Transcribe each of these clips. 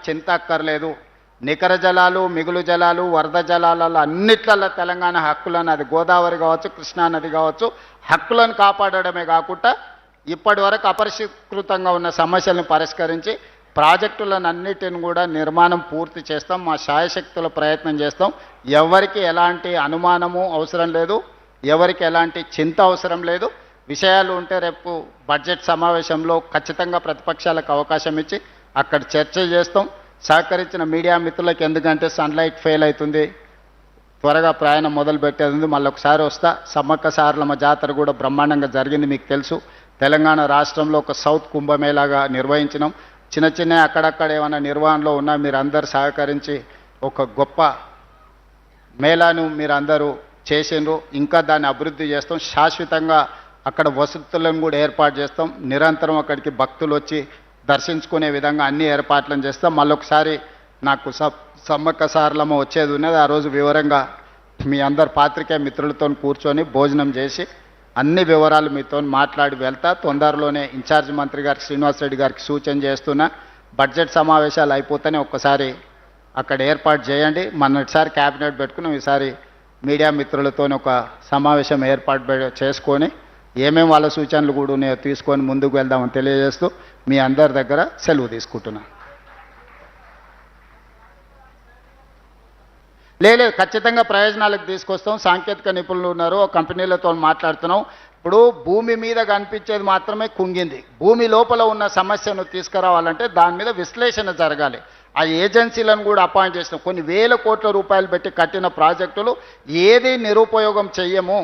చింత అక్కర్లేదు. నికర జలాలు, మిగులు జలాలు, వరద జలాలలో అన్నిట్లలో తెలంగాణ హక్కులను, అది గోదావరి కావచ్చు, కృష్ణానది కావచ్చు, హక్కులను కాపాడడమే కాకుండా ఇప్పటి వరకు అపరిష్కృతంగా ఉన్న సమస్యలను పరిష్కరించి ప్రాజెక్టులను అన్నిటిని కూడా నిర్మాణం పూర్తి చేస్తాం. మా శాయశక్తుల ప్రయత్నం చేస్తాం. ఎవరికి ఎలాంటి అనుమానము అవసరం లేదు, ఎవరికి ఎలాంటి చింత అవసరం లేదు. విషయాలు ఉంటే రేపు బడ్జెట్ సమావేశంలో ఖచ్చితంగా ప్రతిపక్షాలకు అవకాశం ఇచ్చి అక్కడ చర్చ చేస్తాం. సహకరించిన మీడియా మిత్రులకు, ఎందుకంటే సన్లైట్ ఫెయిల్ అవుతుంది, త్వరగా ప్రయాణం మొదలు పెట్టేది ఉంది, మళ్ళీ ఒకసారి వస్తా. సమ్మక్క సారలమ్మ జాతర కూడా బ్రహ్మాండంగా జరిగింది, మీకు తెలుసు. తెలంగాణ రాష్ట్రంలో ఒక సౌత్ కుంభమేళాగా నిర్వహించినాం. చిన్న చిన్న అక్కడక్కడ ఏమైనా నిర్వహణలో ఉన్నా మీరు అందరు సహకరించి ఒక గొప్ప మేళాను మీరు అందరూ చేసిండ్రు. ఇంకా దాన్ని అభివృద్ధి చేస్తాం. శాశ్వతంగా అక్కడ వసతులను కూడా ఏర్పాటు చేస్తాం. నిరంతరం అక్కడికి భక్తులు వచ్చి దర్శించుకునే విధంగా అన్ని ఏర్పాట్లను చేస్తాం. మళ్ళొకసారి నాకు సమ్మక్క సారలమ్మ వచ్చేది ఉన్నది. ఆ రోజు వివరంగా మీ అందరు పాత్రికేయ మిత్రులతో కూర్చొని భోజనం చేసి అన్ని వివరాలు మీతో మాట్లాడి వెళ్తా. తొందరలోనే ఇన్ఛార్జ్ మంత్రి గారికి, శ్రీనివాస్ రెడ్డి గారికి సూచన చేస్తున్నా, బడ్జెట్ సమావేశాలు అయిపోతేనే ఒక్కసారి అక్కడ ఏర్పాటు చేయండి. మొన్నటిసారి క్యాబినెట్ పెట్టుకున్నాం, ఈసారి మీడియా మిత్రులతో ఒక సమావేశం ఏర్పాటు చేసుకొని ఏమేమి వాళ్ళ సూచనలు కూడా ఉన్నాయో తీసుకొని ముందుకు వెళ్దామని తెలియజేస్తూ మీ అందరి దగ్గర సెలవు తీసుకుంటున్నా. లేదు, ఖచ్చితంగా ప్రయోజనాలకు తీసుకొస్తాం. సాంకేతిక నిపుణులు ఉన్నారు, కంపెనీలతో మాట్లాడుతున్నాం. ఇప్పుడు భూమి మీద కనిపించేది మాత్రమే కుంగింది. భూమి లోపల ఉన్న సమస్యను తీసుకురావాలంటే దాని మీద విశ్లేషణ జరగాలి. ఆ ఏజెన్సీలను కూడా అపాయింట్ చేసినాం. కొన్ని వేల కోట్ల రూపాయలు పెట్టి కట్టిన ప్రాజెక్టులు ఏది నిరుపయోగం చెయ్యము.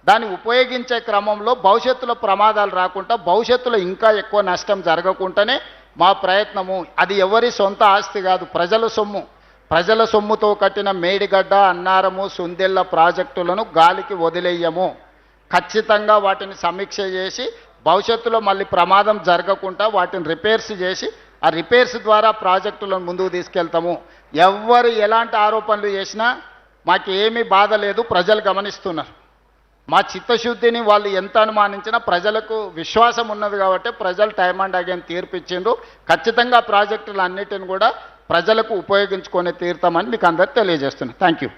దాన్ని ఉపయోగించే క్రమంలో భవిష్యత్తులో ప్రమాదాలు రాకుండా, భవిష్యత్తులో ఇంకా ఎక్కువ నష్టం జరగకుండానే మా ప్రయత్నము. అది ఎవరి సొంత ఆస్తి కాదు, ప్రజల సొమ్ము. ప్రజల సొమ్ముతో కట్టిన మేడిగడ్డ, అన్నారము, సుందెళ్ళ ప్రాజెక్టులను గాలికి వదిలేయము. ఖచ్చితంగా వాటిని సమీక్ష చేసి భవిష్యత్తులో మళ్ళీ ప్రమాదం జరగకుండా వాటిని రిపేర్స్ చేసి ఆ రిపేర్స్ ద్వారా ప్రాజెక్టులను ముందుకు తీసుకెళ్తాము. ఎవ్వరు ఎలాంటి ఆరోపణలు చేసినా మాకు ఏమీ బాధ లేదు, ప్రజలు గమనిస్తున్నారు. మా చిత్తశుద్ధిని వాళ్ళు ఎంత అనుమానించినా ప్రజలకు విశ్వాసం ఉన్నది కాబట్టి ప్రజలు టైం అండ్ అగైన్ తీర్పు ఇచ్చిండ్రు. ఖచ్చితంగా ప్రాజెక్టులు అన్నిటిని కూడా ప్రజలకు ఉపయోగించుకొని తీరుతామని మీకు అందరికీ తెలియజేస్తున్నాను. Thank you.